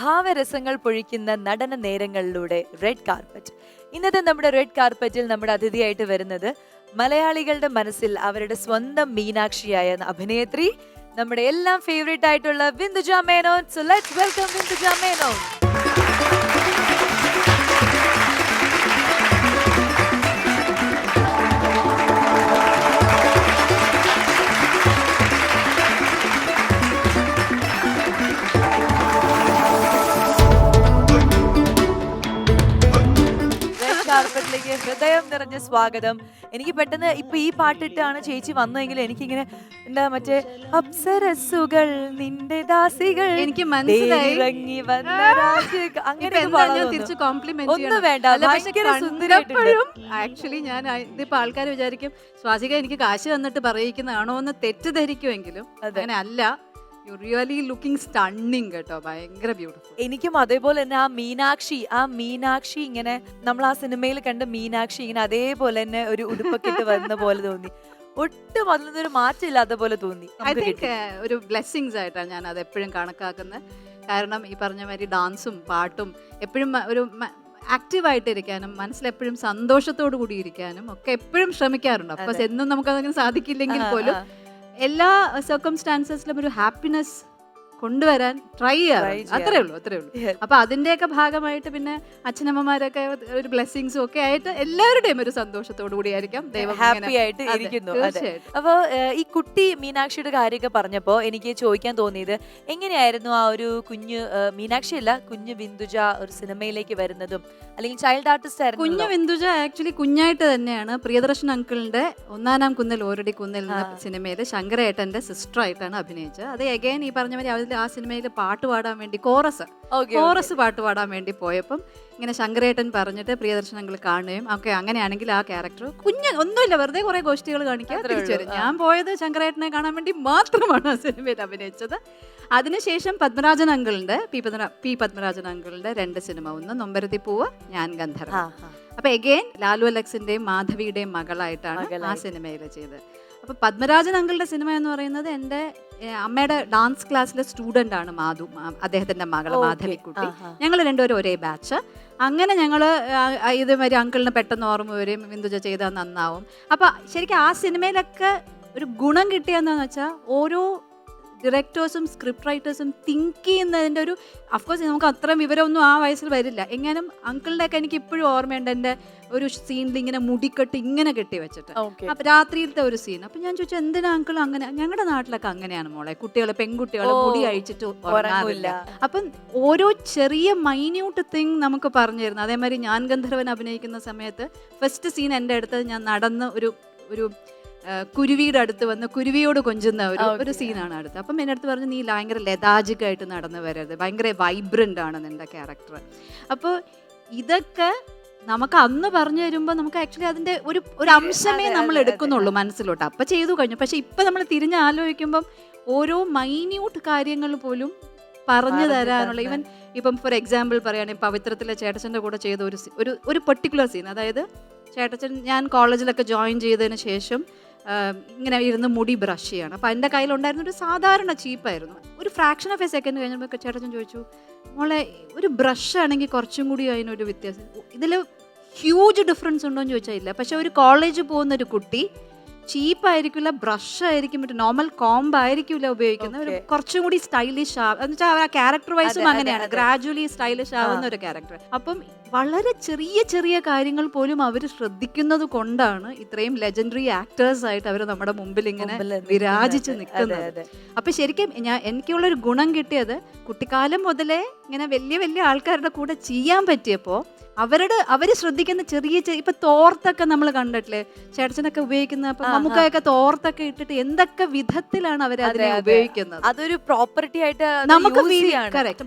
ഭാവരസങ്ങൾ പൊഴിക്കുന്ന നടന നേരങ്ങളിലൂടെ red carpet. ഇന്നത്തെ നമ്മുടെ red കാർപ്പറ്റിൽ നമ്മുടെ അതിഥിയായിട്ട് വരുന്നത് മലയാളികളുടെ മനസ്സിൽ അവരുടെ സ്വന്തം മീനാക്ഷിയായ അഭിനേത്രി, നമ്മുടെ എല്ലാം ഫേവറേറ്റ് ആയിട്ടുള്ള Binduja Menon. So let's welcome Binduja Menon. കാർപ്പറ്റിലേക്ക് ഹൃദയം നിറഞ്ഞ സ്വാഗതം. എനിക്ക് പെട്ടെന്ന് ഇപ്പൊ ഈ പാട്ടിട്ടാണ് ചേച്ചി വന്നതെങ്കിൽ എനിക്കിങ്ങനെ എന്താ മറ്റേ അപ്സരസുകൾ നിന്റെ ദാസികൾ എനിക്ക് മനസ്സിലായി അങ്ങനെ ഒന്നും വേണ്ട. ആക്ച്വലി ഞാൻ ഇതിപ്പോ ആൾക്കാർ വിചാരിക്കും സ്വാസിക എനിക്ക് കാശ് തന്നിട്ട് പറയിക്കുന്നതാണോ എന്ന് തെറ്റിദ്ധരിക്കുമെങ്കിലും അങ്ങനെ അല്ല. യു റിയലി ലുക്കിംഗ് സ്റ്റണ്ണിങ് കേട്ടോ, ഭയങ്കര ബ്യൂട്ടിഫുൾ. എനിക്കും അതേപോലെ തന്നെ ആ മീനാക്ഷി ഇങ്ങനെ നമ്മൾ ആ സിനിമയിൽ കണ്ട മീനാക്ഷി ഇങ്ങനെ അതേപോലെ തന്നെ ഒരു ഉടുപ്പൊക്കെ ഇട്ട് വരുന്ന പോലെ തോന്നി. ഒട്ടും അതിലൊന്നും മാറ്റമില്ലാത്ത പോലെ തോന്നി. ഐ തിങ്ക് ഒരു ബ്ലെസ്സിങ്സ് ആയിട്ടാണ് ഞാൻ അത് എപ്പോഴും കണക്കാക്കുന്നത്. കാരണം ഈ പറഞ്ഞ മാതിരി ഡാൻസും പാട്ടും എപ്പോഴും ഒരു ആക്റ്റീവായിട്ടിരിക്കാനും മനസ്സിലെപ്പോഴും സന്തോഷത്തോടു കൂടി ഇരിക്കാനും ഒക്കെ എപ്പോഴും ശ്രമിക്കാറുണ്ട്. അപ്പൊ എന്നും നമുക്കതങ്ങനെ സാധിക്കില്ലെങ്കിൽ പോലും എല്ലാ സർക്കംസ്റ്റാൻസസിലും ഒരു ഹാപ്പിനെസ് കൊണ്ടുവരാൻ ട്രൈ ചെയ്യാറുണ്ട്. അത്രേ ഉള്ളൂ. അപ്പൊ അതിന്റെയൊക്കെ ഭാഗമായിട്ട് പിന്നെ അച്ഛനമ്മമാരൊക്കെ ഒരു ബ്ലെസ്സിങ്സും ഒക്കെ ആയിട്ട് എല്ലാവരുടെയും ഒരു സന്തോഷത്തോടു കൂടിയായിരിക്കാം ഹാപ്പി ആയിട്ട് ഇരിക്കുന്നു. അപ്പൊ ഈ കുട്ടി മീനാക്ഷിയുടെ കാര്യമൊക്കെ പറഞ്ഞപ്പോ എനിക്ക് ചോദിക്കാൻ തോന്നിയത്, എങ്ങനെയായിരുന്നു ആ ഒരു കുഞ്ഞു മീനാക്ഷി അല്ല കുഞ്ഞു ബിന്ദുജ ഒരു സിനിമയിലേക്ക് വരുന്നതും, അല്ലെങ്കിൽ ചൈൽഡ് ആർട്ടിസ്റ്റ് ആയിരുന്നു? കുഞ്ഞു ബിന്ദുജ ആക്ച്വലി കുഞ്ഞായിട്ട് തന്നെയാണ് പ്രിയദർശൻ അങ്കിളിന്റെ ഒന്നാനാം കുന്നിൽ ഓരടി കുന്നിൽ എന്ന സിനിമയിൽ ശങ്കരേട്ടന്റെ സിസ്റ്റർ ആയിട്ടാണ് അഭിനയിച്ചത്. അത് എഗൈൻ ഈ പറഞ്ഞ മാതിരി ആ സിനിമയിൽ പാട്ട് പാടാൻ വേണ്ടി കോറസ് പാട്ട് പാടാൻ വേണ്ടി പോയപ്പം ഇങ്ങനെ ശങ്കരേട്ടൻ പറഞ്ഞിട്ട് പ്രിയദർശൻ അങ്കിൾ കാണുകയും ഒക്കെ അങ്ങനെയാണെങ്കിൽ ആ ക്യാരക്ടർ ഒന്നുമില്ല, വെറുതെ കുറെ ഗോഷ്ഠികൾ കാണിക്കാൻ തിരിച്ചു വരും. ഞാൻ പോയത് ശങ്കരേട്ടനെ കാണാൻ വേണ്ടി മാത്രമാണ് ആ സിനിമയിൽ അഭിനയിച്ചത്. അതിനുശേഷം പത്മരാജൻ അങ്കിളിന്റെ പി പത്മരാജൻ അങ്കിളിന്റെ 2 സിനിമ, ഒന്ന് നൊമ്പരത്തി പൂവ്, ഞാൻ ഗന്ധർവ. അപ്പൊ എഗെയിൻ ലാലു അലക്സിന്റെയും മാധവിയുടെയും മകളായിട്ടാണ് ആ സിനിമയിൽ ചെയ്തത്. അപ്പൊ പത്മരാജൻ അങ്കിളുടെ സിനിമ എന്ന് പറയുന്നത് എൻ്റെ അമ്മയുടെ ഡാൻസ് ക്ലാസ്സിലെ സ്റ്റുഡൻ്റ് ആണ് മാധു, അദ്ദേഹത്തിന്റെ മകള് മാധവിക്കുട്ടി. ഞങ്ങൾ രണ്ടുപേരും ഒരേ ബാച്ച്. അങ്ങനെ ഞങ്ങൾ ഇതുമാതിരി അങ്കിളിന് പെട്ടെന്ന് ഓർമ്മ വരും, ബിന്ദുജ ചെയ്താൽ നന്നാവും. അപ്പൊ ശരിക്കും ആ സിനിമയിലൊക്കെ ഒരു ഗുണം കിട്ടിയെന്താന്ന് വെച്ചാൽ ഓരോ ഡയറക്ടേഴ്സും സ്ക്രിപ്റ്റ് റൈറ്റേഴ്സും തിങ്ക് ചെയ്യുന്നതിൻ്റെ ഒരു, അഫ്കോഴ്സ് നമുക്ക് അത്രയും വിവരമൊന്നും ആ വയസ്സിൽ വരില്ല. എങ്ങാനും അങ്കിളിൻ്റെ ഒക്കെ എനിക്ക് ഇപ്പോഴും ഓർമ്മയുണ്ട്. എൻ്റെ ഒരു സീനിൽ ഇങ്ങനെ മുടിക്കെട്ട് ഇങ്ങനെ കെട്ടി വെച്ചിട്ട്, അപ്പൊ രാത്രിയിലത്തെ ഒരു സീൻ. അപ്പൊ ഞാൻ ചോദിച്ചു എന്തിനാ അങ്കിൾ അങ്ങനെ? ഞങ്ങളുടെ നാട്ടിലൊക്കെ അങ്ങനെയാണ് മോളെ, കുട്ടികളെ പെൺകുട്ടികളെ മുടി അഴിച്ചിട്ട് ഉറങ്ങാറില്ല. അപ്പം ഓരോ ചെറിയ മൈന്യൂട്ട് തിങ് നമുക്ക് പറഞ്ഞു തരുന്നു. അതേമാതിരി ഞാൻ ഗന്ധർവൻ അഭിനയിക്കുന്ന സമയത്ത് ഫസ്റ്റ് സീൻ എൻ്റെ അടുത്ത് ഞാൻ നടന്ന് ഒരു കുരുവിയുടെ അടുത്ത് വന്ന് കുരുവിയോട് കൊഞ്ചുന്ന ഒരു സീനാണ് അടുത്ത്. അപ്പം എൻ്റെ അടുത്ത് പറഞ്ഞു, നീ ഭയങ്കര ലെതാജിക്കായിട്ട് നടന്നു വരരുത്, ഭയങ്കര വൈബ്രന്റ് ആണ് നിന്റെ ക്യാരക്ടർ. അപ്പോൾ ഇതൊക്കെ നമുക്ക് അന്ന് പറഞ്ഞു തരുമ്പോൾ നമുക്ക് ആക്ച്വലി അതിന്റെ ഒരു അംശമേ നമ്മൾ എടുക്കുന്നുള്ളൂ മനസ്സിലോട്ട്. അപ്പം ചെയ്തു കഴിഞ്ഞു. പക്ഷെ ഇപ്പം നമ്മൾ തിരിഞ്ഞ് ആലോചിക്കുമ്പം ഓരോ മൈന്യൂട്ട് കാര്യങ്ങൾ പോലും പറഞ്ഞു തരാനുള്ള, ഈവൻ ഇപ്പം ഫോർ എക്സാമ്പിൾ പറയുകയാണെങ്കിൽ പവിത്രത്തിലെ ചേട്ടച്ചൻ്റെ കൂടെ ചെയ്ത ഒരു പെർട്ടിക്കുലർ സീൻ, അതായത് ചേട്ടച്ചൻ ഞാൻ കോളേജിലൊക്കെ ജോയിൻ ചെയ്തതിന് ശേഷം ഇങ്ങനെ ഇരുന്ന് മുടി ബ്രഷ് ചെയ്യണം. അപ്പം എൻ്റെ കയ്യിലുണ്ടായിരുന്ന ഒരു സാധാരണ ചീപ്പായിരുന്നു. ഒരു ഫ്രാക്ഷൻ ഓഫ് എ സെക്കൻഡ് കഴിഞ്ഞപ്പോൾ ചേട്ടച്ചൻ ചോദിച്ചു, മോളെ ഒരു ബ്രഷ് ആണെങ്കിൽ കുറച്ചും കൂടി അതിനൊരു വ്യത്യാസം, ഇതിൽ ഹ്യൂജ് ഡിഫറൻസ് ഉണ്ടോ എന്ന് ചോദിച്ചാൽ ഇല്ല. പക്ഷെ ഒരു കോളേജിൽ പോകുന്ന ഒരു കുട്ടി ചീപ്പായിരിക്കില്ല, ബ്രഷ് ആയിരിക്കും, മറ്റേ നോർമൽ കോംബ് ആയിരിക്കില്ല ഉപയോഗിക്കുന്നത്, ഒരു കുറച്ചും കൂടി സ്റ്റൈലിഷ് ആവും എന്ന് വെച്ചാൽ ആ ക്യാരക്ടർ വൈസും അങ്ങനെയാണ്, ഗ്രാജുവലി സ്റ്റൈലിഷ് ആവുന്ന ഒരു ക്യാരക്ടർ. അപ്പം വളരെ ചെറിയ കാര്യങ്ങൾ പോലും അവർ ശ്രദ്ധിക്കുന്നത് കൊണ്ടാണ് ഇത്രയും ലെജൻഡറി ആക്ടേഴ്സ് ആയിട്ട് അവർ നമ്മുടെ മുമ്പിൽ ഇങ്ങനെ വിരാജിച്ച് നിൽക്കുന്നത്. അപ്പൊ ശരിക്കും എനിക്കുള്ളൊരു ഗുണം കിട്ടിയത് കുട്ടിക്കാലം മുതലേ ഇങ്ങനെ വലിയ ആൾക്കാരുടെ കൂടെ ചെയ്യാൻ പറ്റിയപ്പോ അവര് ശ്രദ്ധിക്കുന്ന ചെറിയ ഇപ്പൊ തോർത്തൊക്കെ നമ്മൾ കണ്ടിട്ടില്ലേ, ചേട്ടച്ചനൊക്കെ ഉപയോഗിക്കുന്ന, നമുക്കൊക്കെ തോർത്തൊക്കെ ഇട്ടിട്ട് എന്തൊക്കെ വിധത്തിലാണ് അവർ അതിനെ ഉപയോഗിക്കുന്നത്. അതൊരു പ്രോപ്പർട്ടി ആയിട്ട് നമുക്ക് കറക്റ്റ്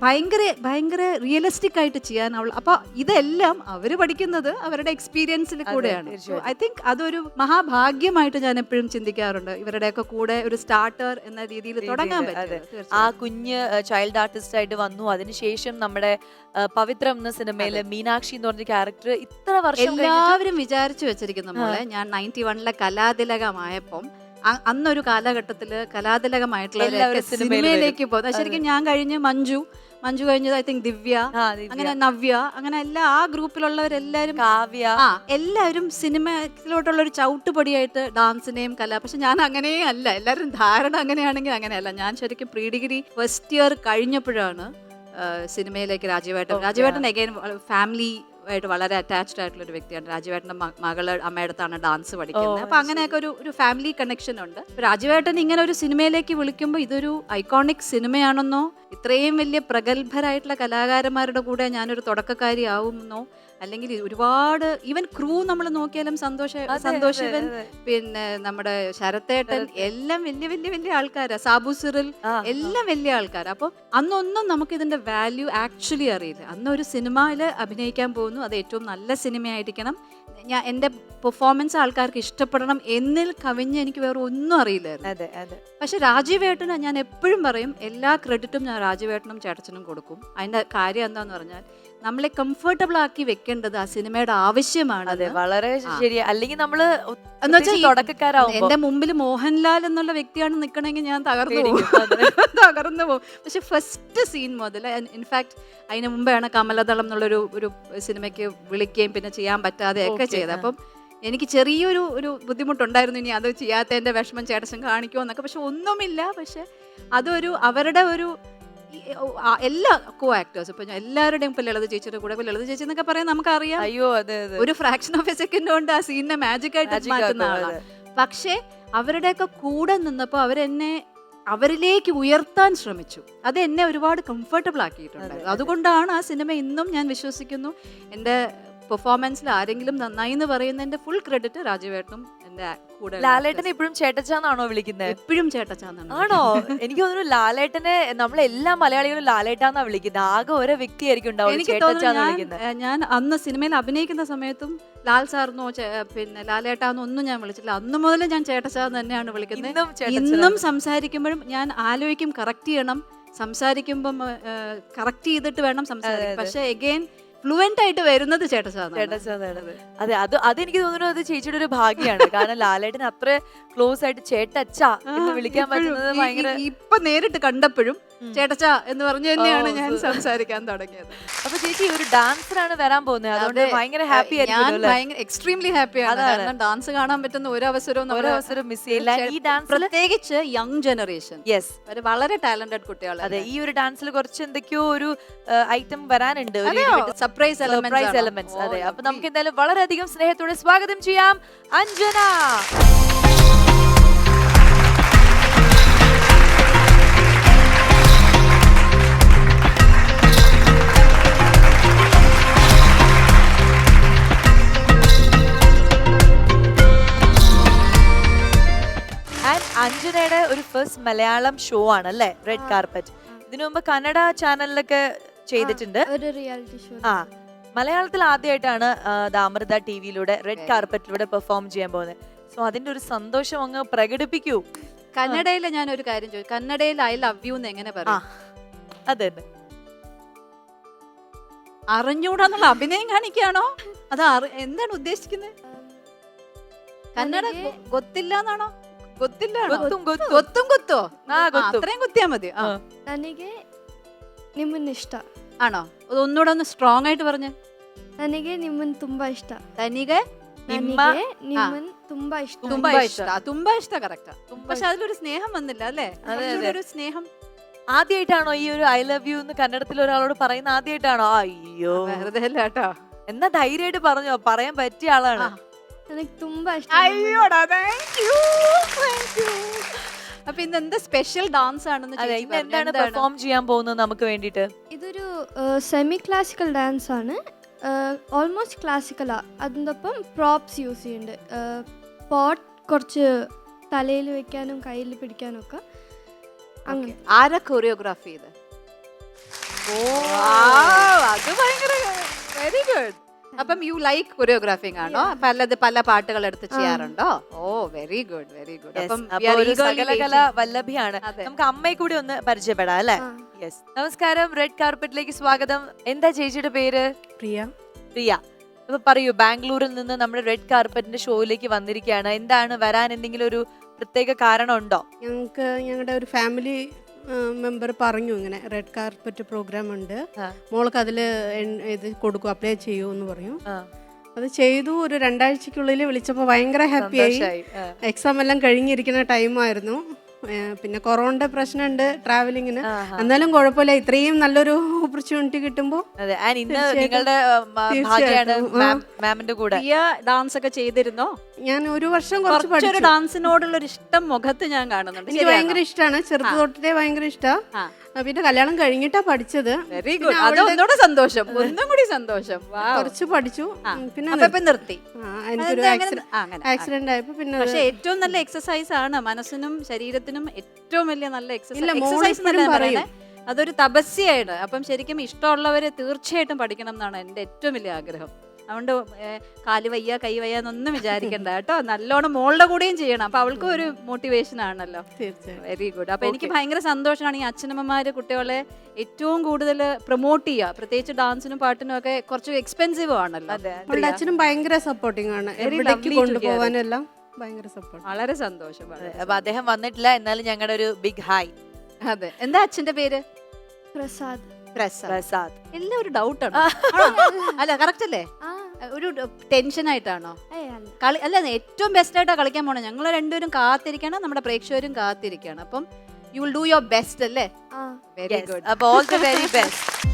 ഭയങ്കര റിയലിസ്റ്റിക് ആയിട്ട് ചെയ്യാനുള്ള. അപ്പൊ ഇതെല്ലാം അവര് പഠിക്കുന്നത് അവരുടെ എക്സ്പീരിയൻസിൽ കൂടെയാണ്. ഐ തിങ്ക് അതൊരു മഹാഭാഗ്യമായിട്ട് ഞാൻ എപ്പോഴും ചിന്തിക്കാറുണ്ട്. ഇവരുടെയൊക്കെ കൂടെ ഒരു സ്റ്റാർട്ടർ എന്ന രീതിയിൽ തുടങ്ങാൻ പറ്റും. ആ കുഞ്ഞ് ചൈൽഡ് ആർട്ടിസ്റ്റ് ആയിട്ട് വന്നു. അതിനുശേഷം നമ്മുടെ പവിത്രം എന്ന സിനിമയിലെ മീനാക്ഷി എന്ന് പറഞ്ഞ ക്യാരക്ടർ ഇത്ര വർഷം എല്ലാവരും വിചാരിച്ചു വെച്ചിരിക്കുന്ന പോലെ ഞാൻ 91 കലാതിലകമായപ്പം അന്നൊരു കാലഘട്ടത്തില് കലാതിലകമായിട്ടുള്ള സിനിമയിലേക്ക് പോകുന്നത്. ശരിക്കും ഞാൻ കഴിഞ്ഞ് മഞ്ജു കഴിഞ്ഞത് ഐ തിങ്ക് ദിവ്യ, അങ്ങനെ നവ്യ, അങ്ങനെ എല്ലാ ആ ഗ്രൂപ്പിലുള്ളവരെല്ലാരും കാവ്യ, എല്ലാവരും സിനിമയിലോട്ടുള്ള ഒരു ചവിട്ടുപടിയായിട്ട് ഡാൻസിനെയും പക്ഷെ ഞാൻ അങ്ങനെയേ അല്ല. എല്ലാവരും ധാരണ അങ്ങനെയാണെങ്കിൽ അങ്ങനെയല്ല. ഞാൻ ശരിക്കും പ്രീ ഡിഗ്രി ഫസ്റ്റ് ഇയർ കഴിഞ്ഞപ്പോഴാണ് സിനിമയിലേക്ക് രാജീവേട്ടൻ അഗൈൻ ഫാമിലി ആയിട്ട് വളരെ അറ്റാച്ച്ഡ് ആയിട്ടുള്ള ഒരു വ്യക്തിയാണ്. രാജീവേട്ടൻ്റെ മകള് അമ്മയുടെ അടുത്താണ് ഡാൻസ് പഠിക്കുന്നത്. അപ്പൊ അങ്ങനെയൊക്കെ ഒരു ഫാമിലി കണക്ഷൻ ഉണ്ട്. രാജീവേട്ടൻ ഇങ്ങനെ ഒരു സിനിമയിലേക്ക് വിളിക്കുമ്പോൾ ഇതൊരു ഐക്കോണിക് സിനിമയാണെന്നോ ഇത്രയും വലിയ പ്രഗത്ഭരായിട്ടുള്ള കലാകാരന്മാരുടെ കൂടെ ഞാനൊരു തുടക്കക്കാരി ആവുമെന്നോ, അല്ലെങ്കിൽ ഒരുപാട് ഈവൻ ക്രൂ നമ്മൾ നോക്കിയാലും സന്തോഷവൻ, പിന്നെ നമ്മുടെ ശരത്തേട്ടൻ, എല്ലാം വലിയ വലിയ വലിയ ആൾക്കാരാ. സാബു സിറിൽ എല്ലാം വലിയ ആൾക്കാർ. അപ്പൊ അന്നൊന്നും നമുക്ക് ഇതിന്റെ വാല്യൂ ആക്ച്വലി അറിയില്ല. അന്ന് ഒരു സിനിമയിൽ അഭിനയിക്കാൻ പോകുന്നു, അത് ഏറ്റവും നല്ല സിനിമയായിരിക്കണം, എന്റെ പെർഫോമൻസ് ആൾക്കാർക്ക് ഇഷ്ടപ്പെടണം എന്നിൽ കവിഞ്ഞ് എനിക്ക് വേറെ ഒന്നും അറിയില്ലായിരുന്നു. പക്ഷെ രാജീവേട്ടന് ഞാൻ എപ്പോഴും പറയും, എല്ലാ ക്രെഡിറ്റും ഞാൻ രാജീവേട്ടനും ചേട്ടച്ചനും കൊടുക്കും. അതിന്റെ കാര്യം എന്താന്ന് പറഞ്ഞാൽ നമ്മളെ കംഫർട്ടബിൾ ആക്കി വെക്കേണ്ടത് ആ സിനിമയുടെ ആവശ്യമാണ്. വളരെ ശരിയാ. അല്ലെങ്കിൽ നമ്മള് തുടക്കക്കാരാവും. എന്റെ മുമ്പിൽ മോഹൻലാൽ എന്നുള്ള വ്യക്തിയാണ് നിൽക്കണമെങ്കിൽ ഞാൻ തകർന്നു പോകും. പക്ഷെ ഫസ്റ്റ് സീൻ മുതൽ, ഇൻഫാക്ട് അതിന് മുമ്പാണ് കമലദളം എന്നുള്ളൊരു സിനിമയ്ക്ക് വിളിക്കുകയും പിന്നെ ചെയ്യാൻ പറ്റാതെ ഒക്കെ ചെയ്തത്. അപ്പം എനിക്ക് ചെറിയൊരു ബുദ്ധിമുട്ടുണ്ടായിരുന്നു, ഇനി അത് ചെയ്യാത്തതിന്റെ വിഷമം ചേട്ടൻ കാണിക്കുമോ എന്നൊക്കെ. പക്ഷെ ഒന്നുമില്ല. പക്ഷെ അതൊരു അവരുടെ ഒരു എല്ലാ കോ ആക്ടേഴ്സ്, ഇപ്പൊ എല്ലാവരുടെയും ഇപ്പൊ ലളിത ചേച്ചിയുടെ കൂടെ, ലളിത ചേച്ചി എന്നൊക്കെ പറയാൻ നമുക്കറിയാം, അയ്യോ അതെ, ഒരു ഫ്രാക്ഷൻ ഓഫ് എ സെക്കൻഡ് കൊണ്ട് ആ സീനിനെ മാജിക് ആയിട്ട് മാറ്റുന്ന ആളാണ്. പക്ഷെ അവരുടെയൊക്കെ കൂടെ നിന്നപ്പോ അവരിലേക്ക് ഉയർത്താൻ ശ്രമിച്ചു. അത് എന്നെ ഒരുപാട് കംഫർട്ടബിൾ ആക്കിയിട്ടുണ്ട്. അതുകൊണ്ടാണ് ആ സിനിമ ഇന്നും ഞാൻ വിശ്വസിക്കുന്നു എൻ്റെ പെർഫോമൻസിൽ ആരെങ്കിലും നന്നായി എന്ന് പറയുന്നതിന്റെ ഫുൾ ക്രെഡിറ്റ് രാജീവേട്ടനും എന്റെ കൂടെ. ലാലേട്ടനെ ഇപ്പോഴും ചേട്ടച്ചാന്നാണോ വിളിക്കുന്നത്? എപ്പോഴും ചേട്ടച്ചാന്നാണ്. ആണോ? എനിക്ക് തോന്നുന്നു ലാലേട്ടനെ നമ്മളെല്ലാ മലയാളികളും ലാലേട്ടാന്നാ വിളിക്കുന്നത്. ആകെ ഓരോ വ്യക്തിയായിരിക്കും ഞാൻ അന്ന് സിനിമയിൽ അഭിനയിക്കുന്ന സമയത്തും ലാൽ സാറിനോ പിന്നെ ലാലേട്ടാന്നോ ഒന്നും ഞാൻ വിളിച്ചില്ല. അന്ന് മുതൽ ഞാൻ ചേട്ടച്ചാന്ന് തന്നെയാണ് വിളിക്കുന്നത്. ഇന്നും സംസാരിക്കുമ്പോഴും ഞാൻ ആലോചിക്കും, കറക്റ്റ് ചെയ്യണം, സംസാരിക്കുമ്പം കറക്റ്റ് ചെയ്തിട്ട് വേണം സംസാരിക്കാൻ. പക്ഷെ എഗെയിൻ ഫ്ലുവന്റ് ആയിട്ട് വരുന്നത് ചേട്ടച്ചാന്നാണ്. അതെ, അതെനിക്ക് തോന്നുന്നു അത് ചേച്ചിയുടെ ഒരു ഭാഗ്യമാണ്. കാരണം ലാലേട്ടൻ അത്ര ക്ലോസ് ആയിട്ട് ചേട്ടച്ച എന്ന് വിളിക്കാൻ പറ്റുന്നത് ഭയങ്കര. ഇപ്പൊ നേരിട്ട് കണ്ടപ്പോഴും ചേട്ടച്ച എന്ന് പറഞ്ഞു തന്നെയാണ് ഞാൻ സംസാരിക്കാൻ തുടങ്ങിയത്. അപ്പൊ ചേച്ചി ഒരു ഡാൻസറാണ് വരാൻ പോകുന്നത്, അതുകൊണ്ട് ഭയങ്കര ഹാപ്പി ആയിരിക്കും. എക്സ്ട്രീംലി ഹാപ്പിയാണ്. കാരണം ഡാൻസ് കാണാൻ പറ്റുന്ന ഒരു അവസരവും മിസ് ചെയ്യില്ല. ഈ ഡാൻസ് പ്രത്യേകിച്ച് യങ് ജനറേഷൻ വളരെ ടാലന്റഡ് കുട്ടികൾ. അതെ, ഈ ഒരു ഡാൻസിൽ കുറച്ച് എന്തൊക്കെയോ ഒരു ഐറ്റം വരാനുണ്ട്, സർപ്രൈസ് എലമെന്റ്സ്. അതെ, അപ്പൊ നമുക്ക് എന്തായാലും വളരെയധികം സ്നേഹത്തോടെ സ്വാഗതം ചെയ്യാം അഞ്ജന. അഞ്ജനയുടെ ഒരു ഫസ്റ്റ് മലയാളം ഷോ ആണ് അല്ലേ റെഡ് കാർപ്പറ്റ്? ഇതിനു മുമ്പ് കന്നഡ ചാനലിലൊക്കെ ചെയ്തിട്ടുണ്ട്. മലയാളത്തിൽ ആദ്യമായിട്ടാണ് അമൃത ടിവിയിലൂടെ റെഡ് കാർപ്പറ്റിലൂടെ പെർഫോം ചെയ്യാൻ പോകുന്നത്. സോ അതിന്റെ ഒരു സന്തോഷം അങ്ങ് പ്രകടിപ്പിക്കൂ. കന്നഡയിൽ ഞാൻ ഒരു കാര്യം ചോദിച്ചു, കന്നഡയിൽ ഐ ലവ് യു എന്ന് എങ്ങനെ പറയും? അതെ, അറിഞ്ഞൂടാന്നുള്ള അഭിനയം കാണിക്കുകയാണോ? അത് എന്താണ് ഉദ്ദേശിക്കുന്നത്? കന്നഡ ಗೊತ್ತಿಲ್ಲ എന്നാണോ? ಗೊತ್ತೋ? അത്രയും കുത്തിയാ മതി. ನನಗೆ ನಿಮ್ಮನ್ನ ಇಷ್ಟ ആണോ? ഒന്നുകൂടെ ഒന്ന് സ്ട്രോങ് ആയിട്ട് പറഞ്ഞ്. ನನಗೆ ನಿಮ್ಮನ್ನ ತುಂಬಾ ಇಷ್ಟ. തനിക്ക് ನಿಮ್ಮನ್ನ ತುಂಬಾ ಇಷ್ಟ. ತುಂಬಾ ഇഷ്ട കറക്റ്റാ. പക്ഷെ അതിലൊരു സ്നേഹം വന്നില്ല അല്ലേ? ഒരു സ്നേഹം ആദ്യമായിട്ടാണോ ഈ ഒരു ഐ ലവ് യു എന്ന് കന്നഡത്തിൽ ഒരാളോട് പറയുന്ന? ആദ്യമായിട്ടാണോ? അയ്യോ, വെറുതെ അല്ല കേട്ടോ. എന്നാ ധൈര്യമായിട്ട് പറഞ്ഞോ, പറയാൻ പറ്റിയ ആളാണ്. എനിക്ക് ತುಂಬಾ ಇಷ್ಟ. അയ്യോടാ, താങ്ക് യു. അപ്പൊ ഇന്ന് എന്ത് സ്പെഷ്യൽ ഡാൻസ് ആണെന്ന് എന്താണ് പെർഫോം ചെയ്യാൻ പോകുന്നത് നമുക്ക് വേണ്ടിട്ട്? ഇതൊരു സെമി ക്ലാസിക്കൽ ഡാൻസ് ആണ്. ഓൾമോസ്റ്റ് ക്ലാസിക്കലാ. അതിനൊപ്പം പ്രോപ്സ് യൂസ് ചെയ്യുന്നുണ്ട്. പോട്ട് കുറച്ച് തലയിൽ വെക്കാനും കയ്യിൽ പിടിക്കാനും ഒക്കെ. അങ്ങനെ. ആരാ കൊറിയോഗ്രാഫി ചെയ്ത്? അത് ഭയങ്കര വെരി ഗുഡ്. അപ്പം യു ലൈക്ക് കൊറിയോഗ്രാഫിംഗ് ആണോ? പല പാട്ടുകൾ എടുത്ത് ചെയ്യാറുണ്ടോ? ഓ, വെരി ഗുഡ്, വെരി ഗുഡ്. അപ്പം സകലകല വല്ലഭിയാണ്. നമുക്ക് അമ്മയെ കൂടി ഒന്ന് പരിചയപ്പെടാം അല്ലേ? യെസ്, നമസ്കാരം, റെഡ് കാർപ്പറ്റിലേക്ക് സ്വാഗതം. എന്താ ചേച്ചിയുടെ പേര്? പ്രിയ. അപ്പൊ പറയൂ, ബാംഗ്ലൂരിൽ നിന്ന് നമ്മുടെ റെഡ് കാർപ്പറ്റിന്റെ ഷോയിലേക്ക് വന്നിരിക്കുകയാണ്. എന്താണ് വരാൻ എന്തെങ്കിലും ഒരു പ്രത്യേക കാരണം ഉണ്ടോ? ഞങ്ങൾക്ക് ഞങ്ങളുടെ ഒരു ഫാമിലി മെമ്പർ പറഞ്ഞു ഇങ്ങനെ റെഡ് കാർപ്പറ്റ് പ്രോഗ്രാം ഉണ്ട്, ആ. മോൾക്ക് അതിൽ ഇത് കൊടുക്കും, അപ്ലൈ ചെയ്യൂ എന്ന് പറഞ്ഞു. ആ, അത് ചെയ്തു. ഒരു 2 ആഴ്ചക്കുള്ളിൽ വിളിച്ചപ്പോൾ ഭയങ്കര ഹാപ്പിയായി. സന്തോഷായി. ആ. എക്സാം എല്ലാം കഴിഞ്ഞിരിക്കുന്ന ടൈമായിരുന്നു. പിന്നെ കൊറോണയുടെ പ്രശ്നമുണ്ട് ട്രാവലിങ്ങിന്, ആഹാ. എന്നാലും കുഴപ്പമില്ല. ഇത്രയും നല്ലൊരു ഓപ്പർച്യൂണിറ്റി കിട്ടുമ്പോൾ അതെ, ആൻഡ് ഇന്ന് തീർച്ചയായിട്ടും. നിങ്ങളുടെ ഭാഗ്യാണ് മാമിന്റെ കൂടെ. പ്രിയ ഡാൻസ് ഒക്കെ ചെയ്തിരുന്നോ? ഞാൻ ഒരു വർഷം കുറച്ച് കുറച്ചൊരു പഠിച്ചു. ഡാൻസിനോടുള്ള ഒരു ഇഷ്ടം മുഖത്ത് ഞാൻ കാണുന്നുണ്ട്. എനിക്ക് ഭയങ്കര ഇഷ്ടമാണ്, ചെറുത് തൊട്ടേ ഭയങ്കര ഇഷ്ടമാണ്. പിന്നെ കല്യാണം കഴിഞ്ഞിട്ടാ പഠിച്ചത്. Very good. അത് ഒന്നുകൂടെ സന്തോഷം, ഒന്നും കൂടി സന്തോഷം. Wow. കുറച്ച് പഠിച്ചു. പിന്നെ അപ്പൊ ഇപ്പൊ നിർത്തി. എനിക്കൊരു അതെന്താ അങ്ങനെ? അങ്ങനെ. ആക്സിഡന്റ് ആയപ്പോ പിന്നെ പക്ഷെ ഏറ്റവും നല്ല എക്സസൈസ് ആണ്, മനസ്സിനും ശരീരത്തിനും ഏറ്റവും വലിയ നല്ല ഇല്ല, മോള് എക്സസൈസ് എപ്പോഴും പറയും. അതൊരു തപസ്യയാണ്. അപ്പം ശരിക്കും ഇഷ്ടമുള്ളവരെ തീർച്ചയായിട്ടും പഠിക്കണം എന്നാണ് എൻ്റെ ഏറ്റവും വലിയ ആഗ്രഹം. അതുകൊണ്ട് കാല് വയ്യ കൈ വയ്യ എന്നൊന്നും വിചാരിക്കണ്ട കേട്ടോ. നല്ലോണം മോളുടെ കൂടെയും ചെയ്യണം, അപ്പൊ അവൾക്കും ഒരു മോട്ടിവേഷൻ ആണല്ലോ. തീർച്ചയായും. Very good. അപ്പൊ എനിക്ക് ഭയങ്കര സന്തോഷമാണ് ഈ അച്ഛനമ്മമാര് കുട്ടികളെ ഏറ്റവും കൂടുതൽ പ്രൊമോട്ട് ചെയ്യുക. പ്രത്യേകിച്ച് ഡാൻസിനും പാട്ടിനും ഒക്കെ കുറച്ച് എക്സ്പെൻസീവ് ആണല്ലോ. അതെ, അവളുടെ അച്ഛനും ഭയങ്കര സപ്പോർട്ടിങ് ആണ്, Very എവിടേക്ക് lovely to കൊണ്ടുപോകാനെല്ലാം ഭയങ്കര സപ്പോർട്ട്. വളരെ സന്തോഷം. അപ്പൊ അദ്ദേഹം വന്നിട്ടില്ല, എന്നാലും ഞങ്ങളുടെ ഒരു ബിഗ് ഹായ്. അതെ. എന്താ അച്ഛന്റെ പേര്? പ്രസാദ്. പ്രസാദ്. എല്ലാം ഒരു ഡൗട്ടാണ്. അല്ല കറക്റ്റ് അല്ലേ? ആ ഒരു ടെൻഷൻ ആയിട്ടാണോ? അല്ല. കളി അല്ല, ഏറ്റവും ബെസ്റ്റ് ആയിട്ടാ കളിക്കാൻ പോണേ. ഞങ്ങൾ രണ്ടുപേരും കാത്തിരിക്കണം, നമ്മുടെ പ്രേക്ഷകരും കാത്തിരിക്കണം. അപ്പം you will do your best അല്ലേ? ആ വെരി ഗുഡ്. അപ്പൊ ഓൾ ദി വെരി ബെസ്റ്റ്.